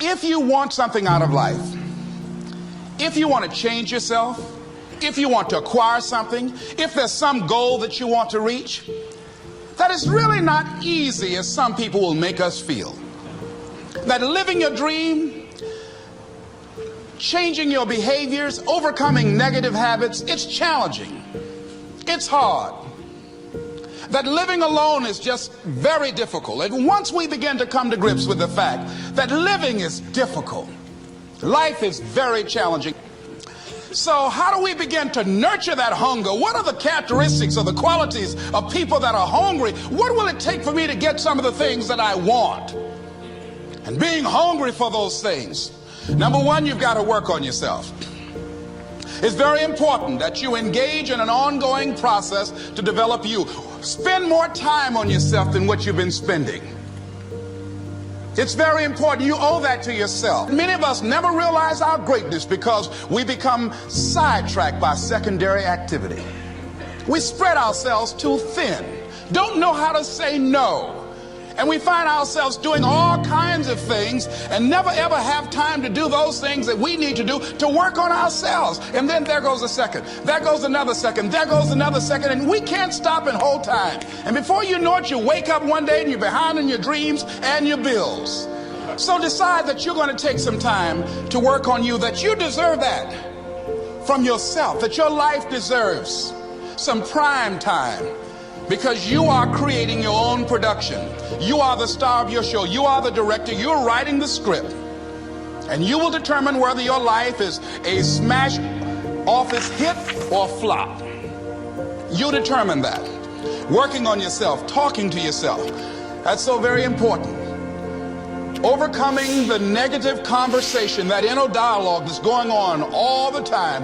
If you want something out of life, if you want to change yourself, if you want to acquire something, if there's some goal that you want to reach, that is really not easy as some people will make us feel. That living your dream, changing your behaviors, overcoming negative habits, it's challenging. It's hard. That living alone is just very difficult. And once we begin to come to grips with the fact that living is difficult, life is very challenging. So how do we begin to nurture that hunger? What are the characteristics or the qualities of people that are hungry? What will it take for me to get some of the things that I want? And being hungry for those things, number one, you've got to work on yourself. It's very important that you engage in an ongoing process to develop you. Spend more time on yourself than what you've been spending. It's very important. You owe that to yourself. Many of us never realize our greatness because we become sidetracked by secondary activity. We spread ourselves too thin, don't know how to say no. And we find ourselves doing all kinds of things and never ever have time to do those things that we need to do to work on ourselves. And then there goes a second, there goes another second, there goes another second, and we can't stop and hold time. And before you know it, you wake up one day and you're behind on your dreams and your bills. So decide that you're going to take some time to work on you, that you deserve that from yourself, that your life deserves some prime time. Because you are creating your own production. You are the star of your show. You are the director. You're writing the script. And you will determine whether your life is a smash office hit or flop. You determine that. Working on yourself, talking to yourself. That's so very important. Overcoming the negative conversation, that inner dialogue that's going on all the time,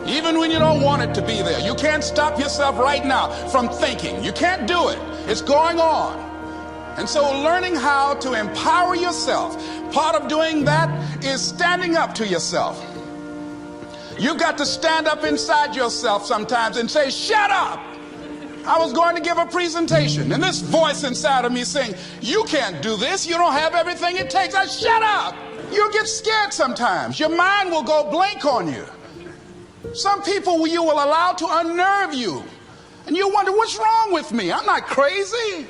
even when you don't want it to be there. You can't stop yourself right now from thinking. You can't do it. It's going on. And so learning how to empower yourself, part of doing that is standing up to yourself. You've got to stand up inside yourself sometimes and say, shut up. I was going to give a presentation, and this voice inside of me saying, you can't do this. You don't have everything it takes. I shut up. You'll get scared sometimes. Your mind will go blank on you. Some people you will allow to unnerve you. And you wonder, what's wrong with me? I'm not crazy.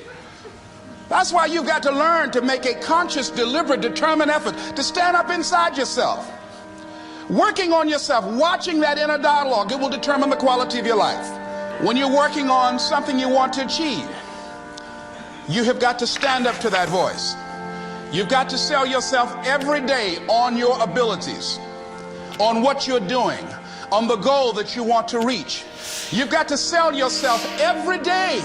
That's why you've got to learn to make a conscious, deliberate, determined effort to stand up inside yourself. Working on yourself, watching that inner dialogue, it will determine the quality of your life. When you're working on something you want to achieve, you have got to stand up to that voice. You've got to sell yourself every day on your abilities, on what you're doing, on the goal that you want to reach. You've got to sell yourself every day,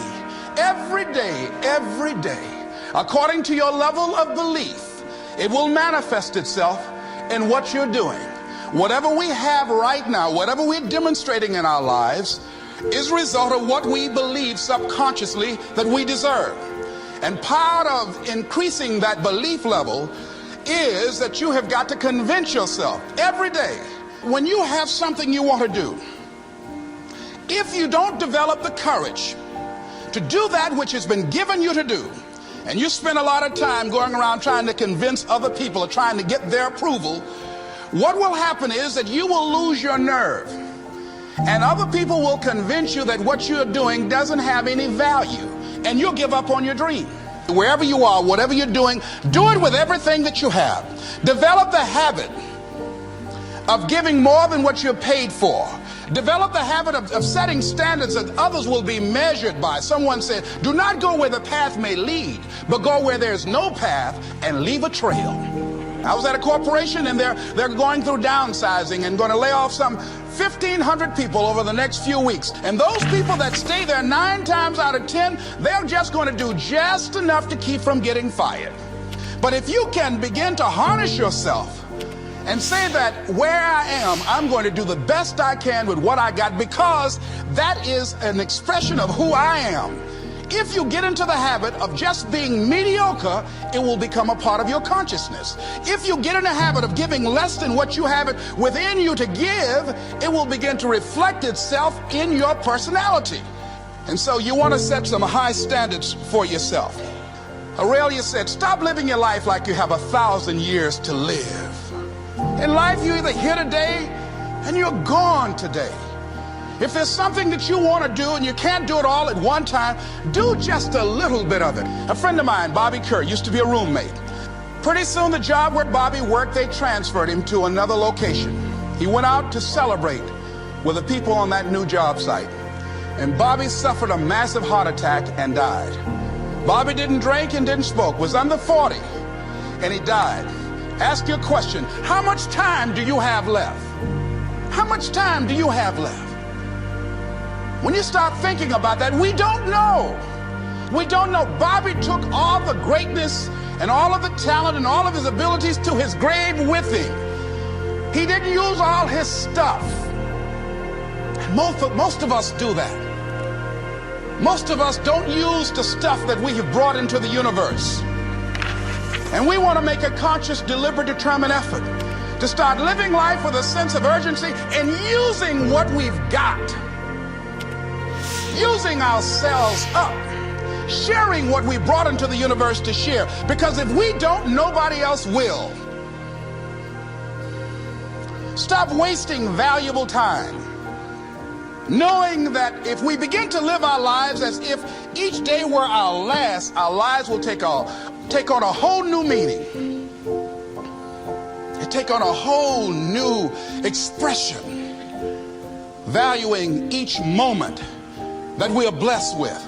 according to your level of belief. It will manifest itself in what you're doing. Whatever we have right now, whatever we're demonstrating in our lives, is a result of what we believe subconsciously that we deserve. And part of increasing that belief level is that you have got to convince yourself every day, when you have something you want to do, if you don't develop the courage to do that which has been given you to do, and you spend a lot of time going around trying to convince other people or trying to get their approval, what will happen is that you will lose your nerve. And other people will convince you that what you're doing doesn't have any value, and you'll give up on your dream. Wherever you are, whatever you're doing, do it with everything that you have. Develop the habit of giving more than what you're paid for. Develop the habit of setting standards that others will be measured by. Someone said, do not go where the path may lead, but go where there's no path and leave a trail. I was at a corporation, and they're going through downsizing and going to lay off some 1,500 people over the next few weeks. And those people that stay there 9 times out of 10, they're just going to do just enough to keep from getting fired. But if you can begin to harness yourself and say that where I am, I'm going to do the best I can with what I got, because that is an expression of who I am. If you get into the habit of just being mediocre, it will become a part of your consciousness. If you get in the habit of giving less than what you have it within you to give, it will begin to reflect itself in your personality. And so you want to set some high standards for yourself. Aurelia said, stop living your life like you have 1,000 years to live. In life, you're either here today and you're gone today. If there's something that you want to do and you can't do it all at one time, do just a little bit of it. A friend of mine, Bobby Kerr, used to be a roommate. Pretty soon the job where Bobby worked, they transferred him to another location. He went out to celebrate with the people on that new job site. And Bobby suffered a massive heart attack and died. Bobby didn't drink and didn't smoke, was under 40, and he died. Ask your question, how much time do you have left? How much time do you have left? When you start thinking about that, we don't know. We don't know. Bobby took all the greatness and all of the talent and all of his abilities to his grave with him. He didn't use all his stuff. And most of us do that. Most of us don't use the stuff that we have brought into the universe. And we want to make a conscious, deliberate, determined effort to start living life with a sense of urgency and using what we've got. Using ourselves up. Sharing what we brought into the universe to share. Because if we don't, nobody else will. Stop wasting valuable time. Knowing that if we begin to live our lives as if each day were our last, our lives will take on a whole new meaning. It take on a whole new expression. Valuing each moment that we are blessed with.